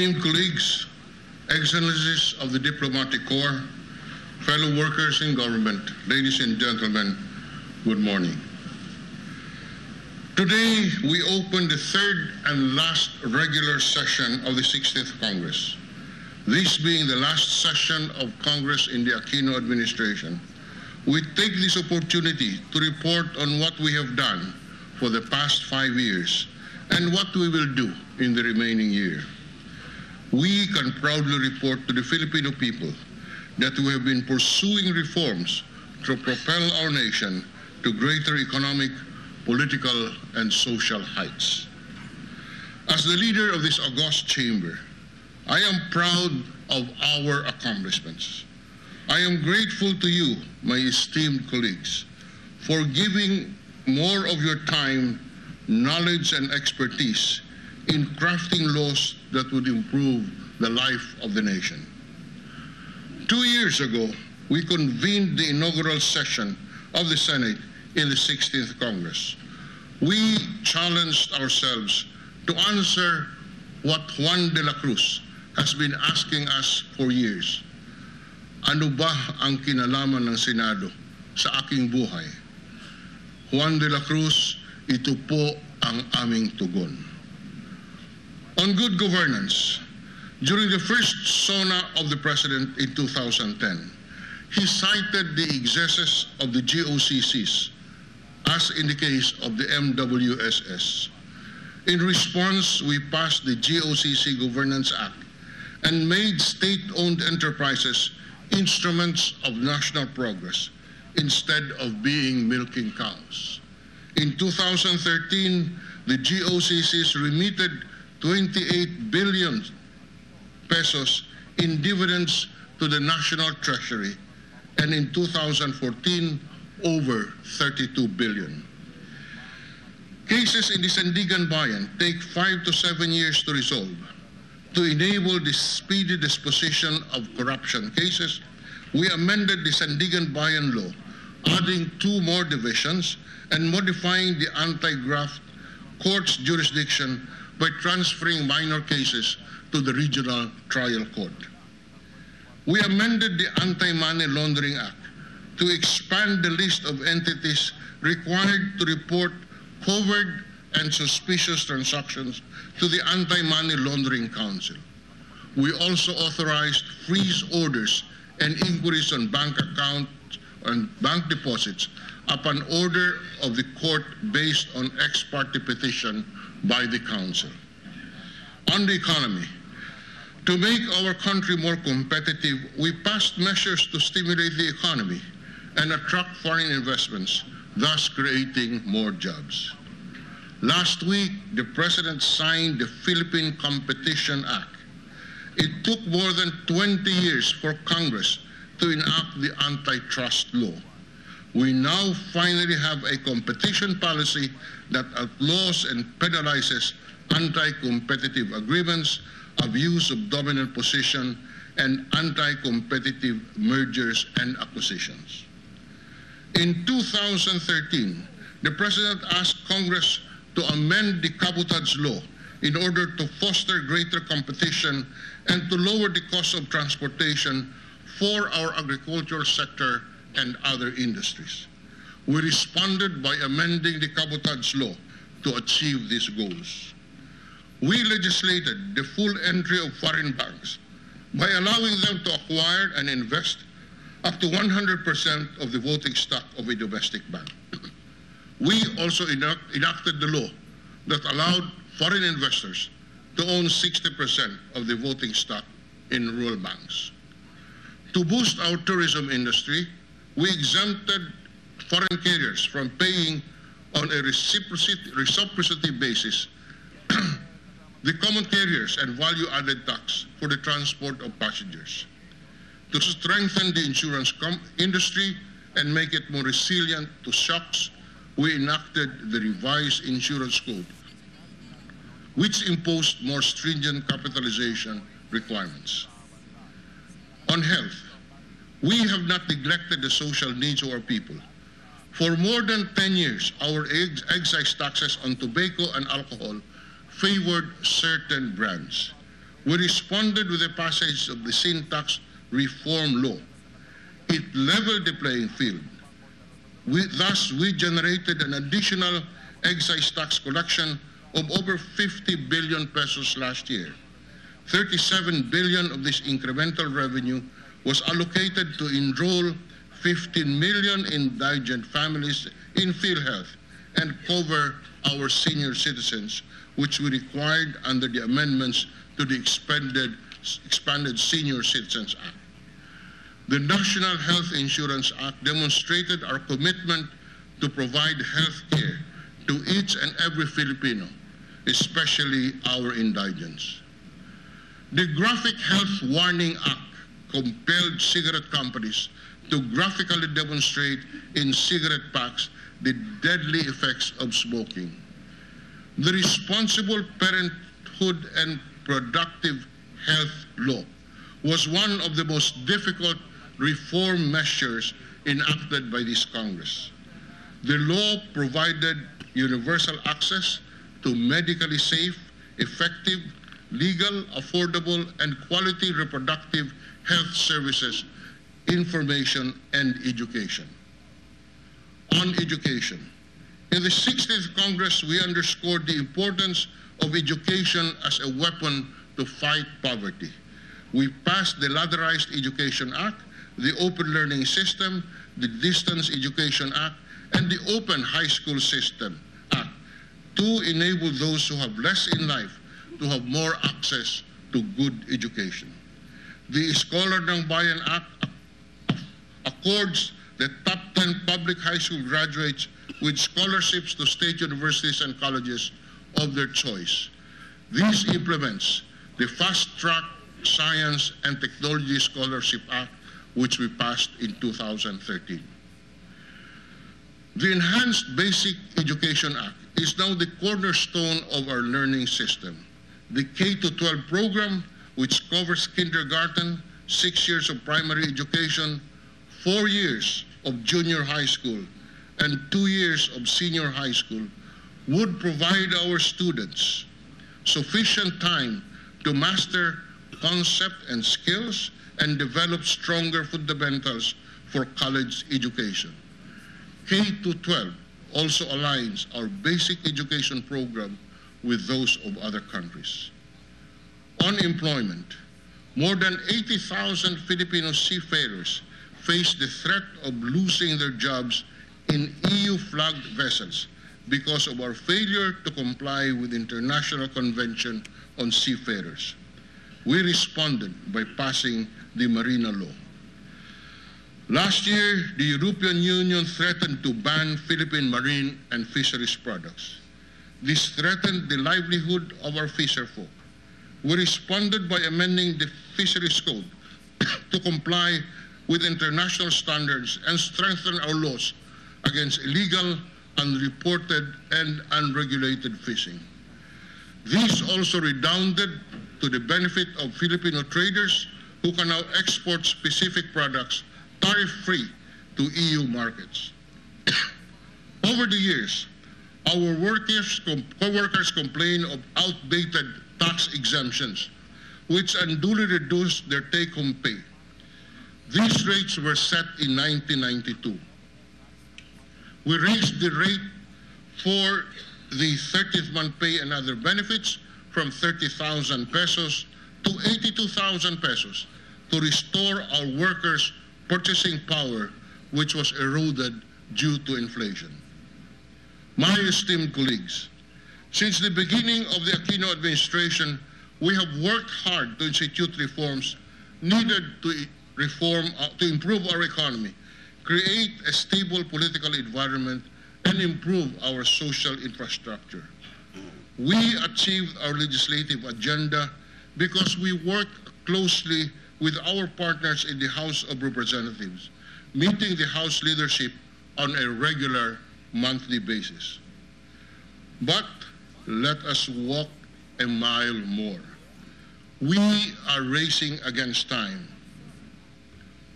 Esteemed colleagues, excellencies of the diplomatic corps, fellow workers in government, ladies and gentlemen, good morning. Today, we open the third and last regular session of the 16th Congress. This being the last session of Congress in the Aquino administration, we take this opportunity to report on what we have done for the past 5 years and what we will do in the remaining year. We can proudly report to the Filipino people that we have been pursuing reforms to propel our nation to greater economic, political, and social heights. As the leader of this august chamber, I am proud of our accomplishments. I am grateful to you, my esteemed colleagues, for giving more of your time, knowledge, and expertise in crafting laws that would improve the life of the nation. 2 years ago, we convened the inaugural session of the Senate in the 16th Congress. We challenged ourselves to answer what Juan de la Cruz has been asking us for years. Ano ba ang kinalaman ng Senado sa aking buhay? Juan de la Cruz, ito po ang aming tugon. On good governance, during the first Sona of the President in 2010, he cited the excesses of the GOCCs, as in the case of the MWSS. In response, we passed the GOCC Governance Act and made state-owned enterprises instruments of national progress instead of being milking cows. In 2013, the GOCCs remitted 28 billion pesos in dividends to the national treasury, and in 2014, over 32 billion. Cases in the Sandigan Bayan take 5 to 7 years to resolve. To enable the speedy disposition of corruption cases, we amended the Sandigan Bayan law, adding 2 more divisions and modifying the anti-graft court's jurisdiction by transferring minor cases to the regional trial court. We amended the Anti-Money Laundering Act to expand the list of entities required to report covered and suspicious transactions to the Anti-Money Laundering Council. We also authorized freeze orders and inquiries on bank accounts and bank deposits upon order of the court based on ex parte petition by the Council. On the economy, to make our country more competitive, we passed measures to stimulate the economy and attract foreign investments, thus creating more jobs. Last week, the President signed the Philippine Competition Act. It took more than 20 years for Congress to enact the antitrust law. We now finally have a competition policy that outlaws and penalizes anti-competitive agreements, abuse of dominant position, and anti-competitive mergers and acquisitions. In 2013, the President asked Congress to amend the cabotage law in order to foster greater competition and to lower the cost of transportation for our agricultural sector and other industries. We responded by amending the cabotage law to achieve these goals. We legislated the full entry of foreign banks by allowing them to acquire and invest up to 100% of the voting stock of a domestic bank. We also enacted the law that allowed foreign investors to own 60% of the voting stock in rural banks. To boost our tourism industry, we exempted foreign carriers from paying on a reciprocity basis the common carriers and value-added tax for the transport of passengers. To strengthen the insurance industry and make it more resilient to shocks, we enacted the revised insurance code, which imposed more stringent capitalization requirements. On health, we have not neglected the social needs of our people. For more than 10 years, our excise taxes on tobacco and alcohol favored certain brands. We responded with the passage of the sin tax reform law. It leveled the playing field. Thus, we generated an additional excise tax collection of over 50 billion pesos last year. 37 billion of this incremental revenue was allocated to enroll 15 million indigent families in PhilHealth and cover our senior citizens, which we required under the amendments to the expanded Senior Citizens Act. The National Health Insurance Act demonstrated our commitment to provide health care to each and every Filipino, especially our indigents. The Graphic Health Warning Act compelled cigarette companies to graphically demonstrate in cigarette packs the deadly effects of smoking. The Responsible Parenthood and Productive Health Law was one of the most difficult reform measures enacted by this Congress. The law provided universal access to medically safe, effective, legal, affordable, and quality reproductive health services, information, and education. On education, in the 60th Congress, we underscored the importance of education as a weapon to fight poverty. We passed the Ladderized Education Act, the Open Learning System, the Distance Education Act, and the Open High School System Act to enable those who have less in life to have more access to good education. The Scholar ng Bayan Act accords the top 10 public high school graduates with scholarships to state universities and colleges of their choice. This implements the Fast Track Science and Technology Scholarship Act, which we passed in 2013. The Enhanced Basic Education Act is now the cornerstone of our learning system. The K-12 program, which covers kindergarten, 6 years of primary education, 4 years of junior high school, and 2 years of senior high school, would provide our students sufficient time to master concept and skills and develop stronger fundamentals for college education. K-12 also aligns our basic education program with those of other countries. On employment, more than 80,000 Filipino seafarers face the threat of losing their jobs in EU-flagged vessels because of our failure to comply with the International Convention on Seafarers. We responded by passing the Marina Law. Last year, the European Union threatened to ban Philippine marine and fisheries products. This threatened the livelihood of our fisherfolk. We responded by amending the Fisheries Code to comply with international standards and strengthen our laws against illegal, unreported, and unregulated fishing. This also redounded to the benefit of Filipino traders who can now export specific products tariff-free to EU markets. Over the years, our co-workers complain of outdated tax exemptions, which unduly reduced their take-home pay. These rates were set in 1992. We raised the rate for the 30th month pay and other benefits from 30,000 pesos to 82,000 pesos to restore our workers' purchasing power, which was eroded due to inflation. My esteemed colleagues, since the beginning of the Aquino administration, we have worked hard to institute reforms needed to improve our economy, create a stable political environment, and improve our social infrastructure. We achieved our legislative agenda because we worked closely with our partners in the House of Representatives, meeting the House leadership on a regular monthly basis. But let us walk a mile more. We are racing against time.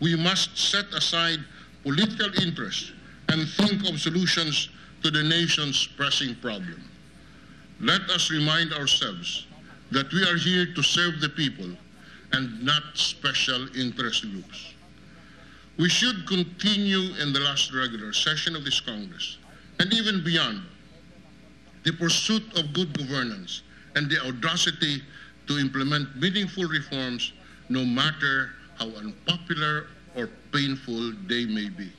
We must set aside political interest and think of solutions to the nation's pressing problem. Let us remind ourselves that we are here to serve the people and not special interest groups. We should continue in the last regular session of this Congress, and even beyond, the pursuit of good governance and the audacity to implement meaningful reforms, no matter how unpopular or painful they may be.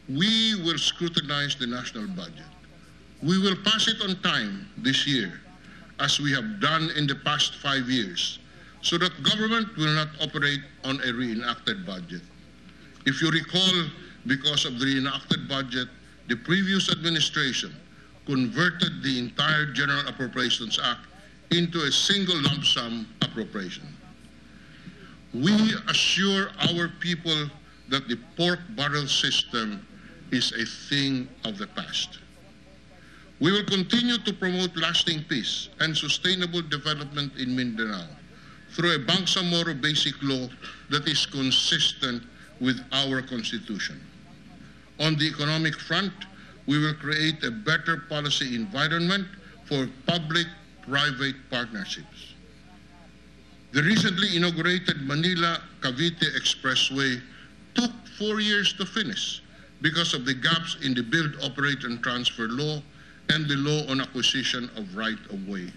We will scrutinize the national budget. We will pass it on time this year, as we have done in the past 5 years, so that government will not operate on a reenacted budget. If you recall, because of the reenacted budget, the previous administration converted the entire General Appropriations Act into a single lump sum appropriation. We assure our people that the pork barrel system is a thing of the past. We will continue to promote lasting peace and sustainable development in Mindanao through a Bangsamoro Basic Law that is consistent with our Constitution. On the economic front, we will create a better policy environment for public-private partnerships. The recently inaugurated Manila-Cavite Expressway took 4 years to finish because of the gaps in the Build, Operate, and Transfer Law and the Law on Acquisition of Right-of-Way.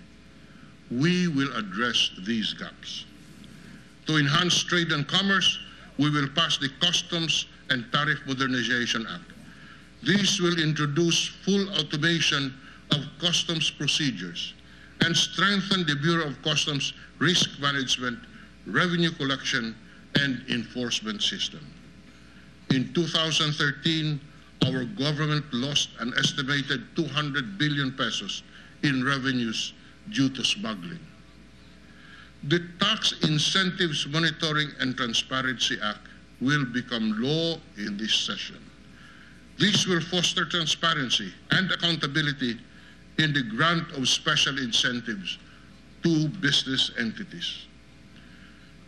We will address these gaps. To enhance trade and commerce, we will pass the Customs and Tariff Modernization Act. This will introduce full automation of customs procedures and strengthen the Bureau of Customs risk management, revenue collection, and enforcement system. In 2013, our government lost an estimated 200 billion pesos in revenues due to smuggling. The Tax Incentives Monitoring and Transparency Act will become law in this session. This will foster transparency and accountability in the grant of special incentives to business entities.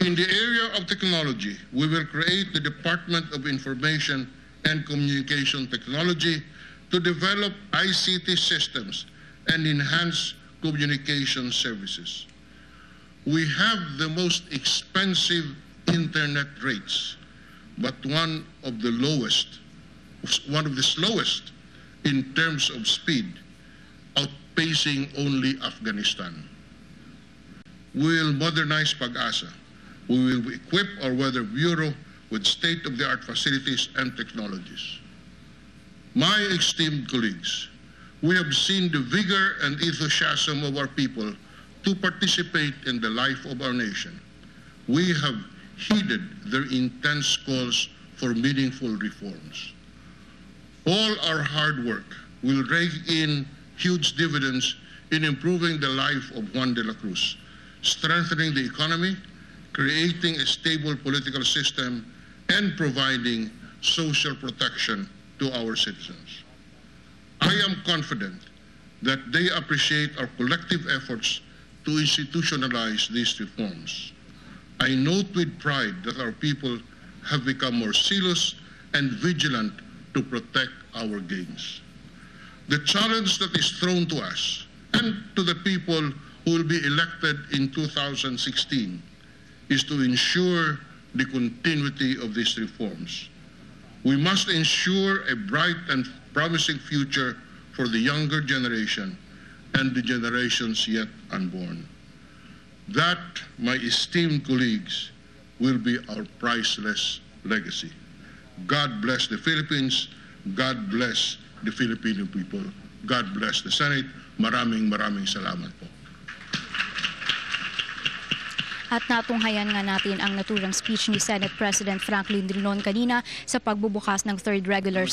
In the area of technology, we will create the Department of Information and Communication Technology to develop ICT systems and enhance communication services. We have the most expensive internet rates, but one of the slowest in terms of speed, outpacing only Afghanistan. We will modernize Pag-asa. We will equip our Weather Bureau with state-of-the-art facilities and technologies. My esteemed colleagues, we have seen the vigor and enthusiasm of our people to participate in the life of our nation. We have heeded their intense calls for meaningful reforms. All our hard work will rake in huge dividends in improving the life of Juan de la Cruz, strengthening the economy, creating a stable political system, and providing social protection to our citizens. I am confident that they appreciate our collective efforts to institutionalize these reforms. I note with pride that our people have become more zealous and vigilant to protect our gains. The challenge that is thrown to us and to the people who will be elected in 2016 is to ensure the continuity of these reforms. We must ensure a bright and promising future for the younger generation and the generations yet unborn. That, my esteemed colleagues, will be our priceless legacy. God bless the Philippines. God bless the Filipino people. God bless the Senate. Maraming salamat po. At natunghayan nga natin ang naturang speech ni Senate President Franklin Drilon kanina sa pagbubukas ng third regular